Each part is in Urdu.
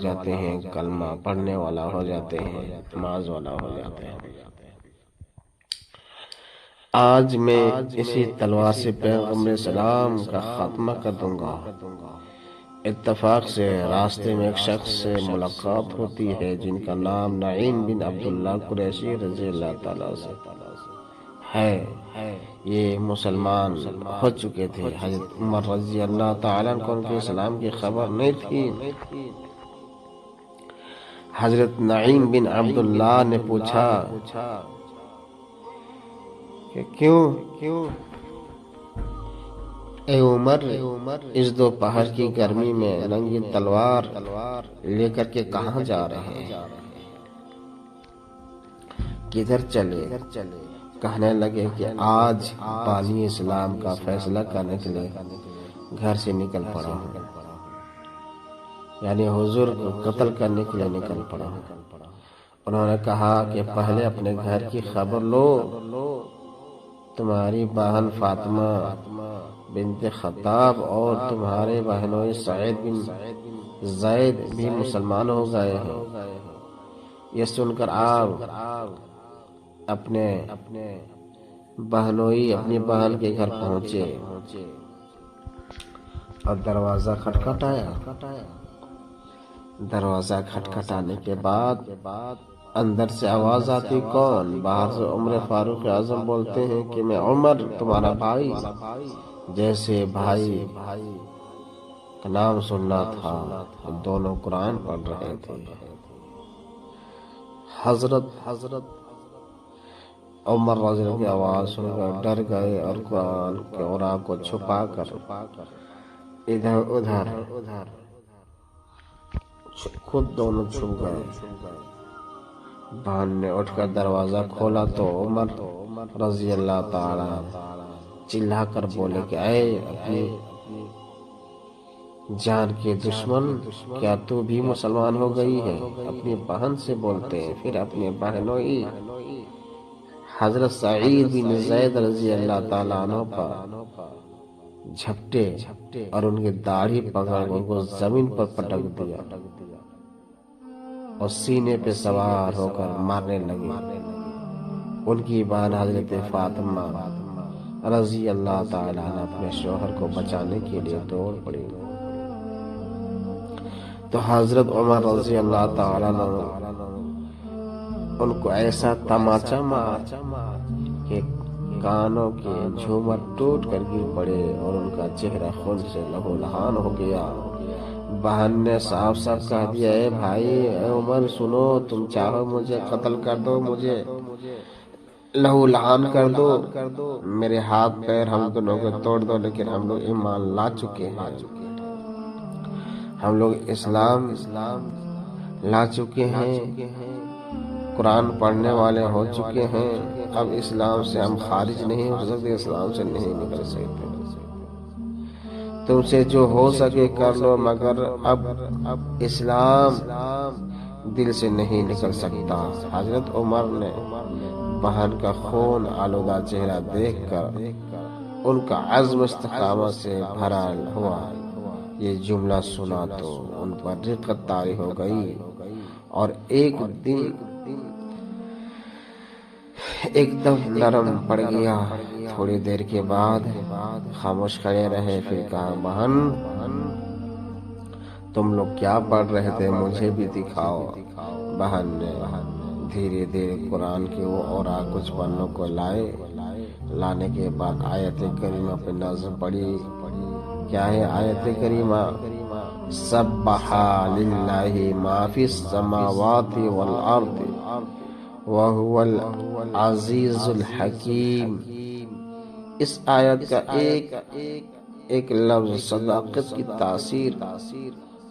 جاتے ہیں، کلمہ پڑھنے والا ہو جاتے ہیں، نماز والا ہو جاتے ہیں۔ آج میں اسی تلوار سے پیغمبر سلام کا خاتمہ کر دوں گا۔ اتفاق سے راستے میں ایک شخص سے ملاقات ہوتی ہے جن کا نام نعیم بن عبداللہ قریشی رضی اللہ تعالیٰ سے ہے۔ یہ مسلمان ہو چکے تھے۔ حضرت عمر رضی اللہ تعالیٰ کو ان کے اسلام کی خبر نہیں تھی۔ حضرت نعیم بن عبداللہ نے پوچھا کہ کیوں اے عمر، اس دوپہر کی گرمی میں ننگی تلوار لے کر کے کہاں جا رہے ہیں؟ کدھر چلے؟ کہنے لگے کہ آج بانی اسلام کا فیصلہ کرنے کے لیے گھر سے نکل پڑا ہوں، یعنی حضور کو قتل کرنے کے لیے نکل پڑا ہوں۔ انہوں نے کہا کہ پہلے اپنے گھر کی خبر لو، تمہاری بہن فاطمہ بنت خطاب اور تمہارے بہنوئی سعید بن زید بھی مسلمان ہو گئے ہیں۔ یہ سن کر آپ اپنی بہن کے گھر پہنچے اور دروازہ کھٹکھٹایا۔ دروازہ کھٹکھٹانے کے بعد اندر سے آواز آتی، کون؟ باہر سے عمر فاروق اعظم بولتے ہیں کہ میں عمر تمہارا بھائی، جیسے بھائی کا نام سننا تھا۔ دونوں قرآن پڑھ رہے تھے۔ حضرت عمر رضی اللہ کی آواز سن کر ڈر گئے اور قرآن کے اوراق کو چھپا کر ادھر ادھر خود دونوں چھپ گئے۔ بہن نے اٹھ کر دروازہ کھولا تو عمر رضی اللہ تعالی چلا کر بولے کہ اے اپنی جان کے دشمن، کیا تو بھی مسلمان ہو گئی ہے؟ اپنی بہن سے بولتے ہیں۔ پھر اپنے بہنوئی حضرت سعید بن زید رضی اللہ تعالیٰ عنہ پر جھپٹے اور ان کی داڑھی پکڑ ان کو زمین پر پٹک دیا اور سینے پہ سوار ہو کر مارنے لگے۔ ان کی بہن حضرت فاطمہ رضی اللہ تعالیٰ عنہ اپنے شوہر کو بچانے کے لیے دوڑ پڑی تو حضرت عمر رضی اللہ تعالیٰ عنہ ان کو ایسا تماچا مار کہ کانوں کے جھومر ٹوٹ کر گر پڑے اور ان کا چہرہ خون سے لہو لہان ہو گیا۔ بہن نے صاف صاف کہہ دیا، اے بھائی، اے عمر سنو، تم چاہو مجھے قتل کر دو، مجھے لہو لہان کر دو، میرے ہاتھ پیر ہم دونوں کو توڑ دو، لیکن ہم لوگ ایمان لا چکے ہیں، ہم لوگ اسلام لا چکے ہیں، قرآن پڑھنے والے ہو چکے ہیں، اب اسلام سے ہم خارج نہیں ہو سکتے، اسلام سے نہیں نکل سکتے، تم سے جو ہو سکے کر لو، مگر اب اسلام دل سے نہیں نکل سکتا۔ حضرت عمر نے بہن کا خون آلودہ چہرہ دیکھ کر ان کا عزم استقامت سے بھرا ہوا یہ جملہ سنا تو ان پر رقت طاری ہو گئی اور ایک دم نرم پڑ گیا۔ تھوڑی دیر کے بعد خاموش کھڑے رہے، پھر کہا، بہن تم لوگ کیا پڑھ رہے تھے؟ مجھے بھی دکھاؤ۔ بہن نے دھیرے دھیرے قرآن کے وہ اوراق کچھ پنوں کو لانے کے بعد آیت کریمہ پہ نظر پڑی۔ کیا ہے آیت کریمہ؟ سبح للہ ما فی السماوات والارض وہو العزیز الحکیم۔ اس آیت کا ایک لفظ صداقت کی تاثیر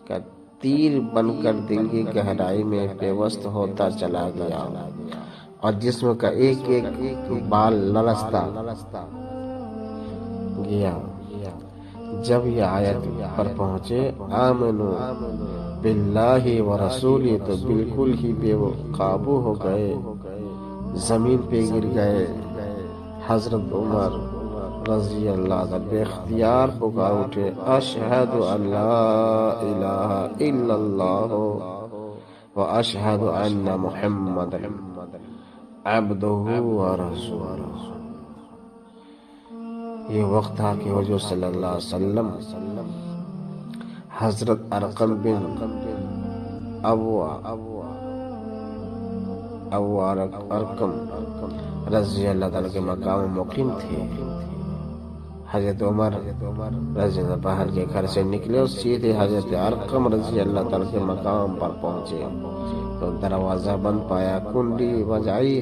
کا تیر بن کر دل کی گہرائی میں پیوست ہوتا چلا گیا اور جسم کا ایک ایک بال لرزتا گیا۔ جب یہ آیت پر پہنچے، آمنو باللہ ورسولہ، تو بالکل ہی بے قابو ہو گئے، زمین پہ گر گئے۔ حضرت عمر رضی اللہ عنہ بے اختیار پکار اٹھے، اشہد ان لا الہ الا اللہ و اشہد ان محمد عبدہ و رسولہ۔ یہ وقت تھا کہ حضور صلی اللہ علیہ وسلم حضرت ارقم بن ابو ارقم رضی اللہ عنہ کے مقام مقیم تھے۔ حضرت عمر رضی اللہ باہر کے گھر سے نکلے اور سیدھے حضرت ارقم رضی اللہ عنہ کے مقام پر پہنچے تو دروازہ بند پایا، کنڈی بجائی،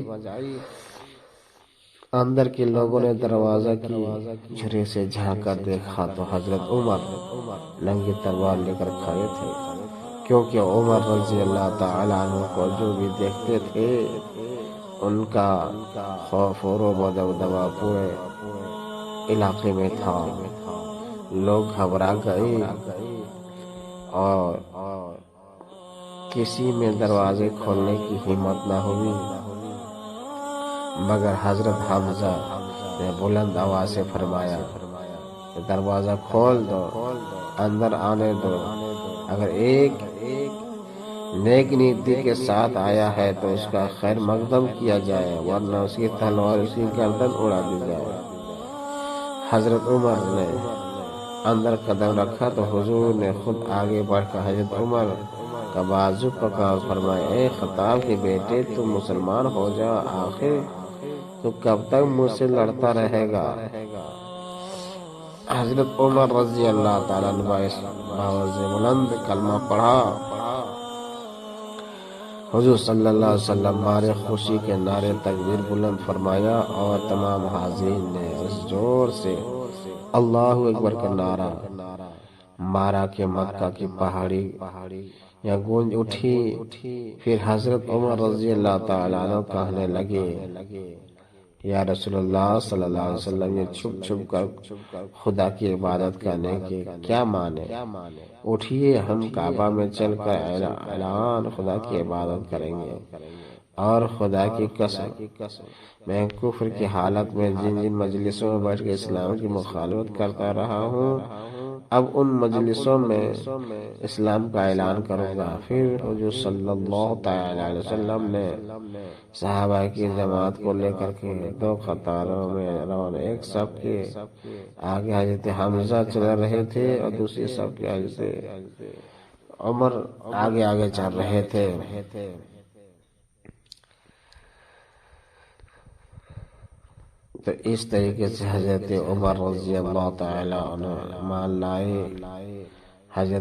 اندر کے لوگوں نے دروازہ کی جھرے سے جھانک کر دیکھا تو حضرت عمر ننگی تلوار لے کر کھڑے تھے، کیونکہ عمر رضی اللہ تعالی عنہ کو جو بھی دیکھتے تھے ان کا خوف و رعب و دبدبا پورے علاقے میں تھا۔ لوگ گھبرا گئے اور کسی میں دروازے کھولنے کی ہمت نہ ہوئی، مگر حضرت حمزہ نے بلند آواز سے فرمایا کہ دروازہ کھول دو، اندر آنے دو، اگر ایک نیک نیتی کے ساتھ آیا ہے تو اس کا خیر مقدم کیا جائے، ورنہ اس کی تلوار اس کی گردن اڑا دی جائے۔ حضرت عمر نے اندر قدم رکھا تو حضور نے خود آگے بڑھ کر حضرت عمر کا بازو پکڑا اور فرمایا، اے خطاب کے بیٹے، تو مسلمان ہو جا، آخر تو کب تک مجھ سے لڑتا رہے گا؟ حضرت عمر رضی اللہ تعالیٰ عنہ باوز بلند کلمہ پڑھا، حضور صلی اللہ علیہ وسلم مارے خوشی کے نعرے تکبیر بلند فرمایا اور تمام حاضرین نے اس زور سے اللہ اکبر کا نعرہ مارا کہ مکہ کی پہاڑی یا گونج اٹھی۔ پھر حضرت عمر رضی اللہ تعالیٰ عنہ کہنے لگے، یا رسول اللہ صلی اللہ علیہ وسلم، یہ چھپ چھپ کر خدا کی عبادت کرنے کے کیا معنی؟ اٹھیے، ہم کعبہ میں چل کر اعلان خدا کی عبادت کریں گے، اور خدا کی قسم میں کفر کی حالت میں جن جن مجلسوں میں بیٹھ کے اسلام کی مخالفت کرتا رہا ہوں، اب ان مجلسوں میں اسلام کا اعلان کروں گا۔ پھر حضور صلی اللہ تعالی علیہ وسلم نے صحابہ کی جماعت کو لے کر کے دو قطاروں میں روانہ، ایک صف کے آگے حضرت حمزہ چل رہے تھے اور دوسری صف کے حضرت عمر آگے آگے چل رہے تھے۔ تو اس طریقے سے حضرت عمر رضی اللہ تعالی عنہ ایمان لائے۔ حضرت